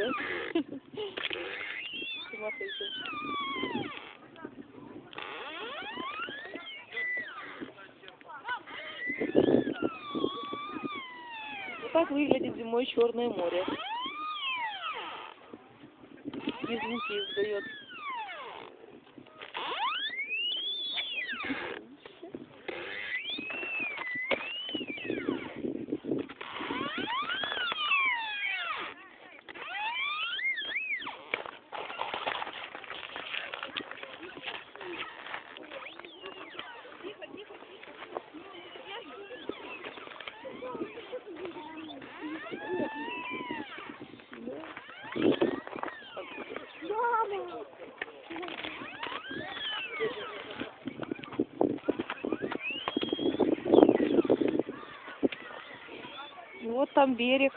да? С ума сойти. Вот так выглядит зимой Черное море. И звуки издает. Вот там берег.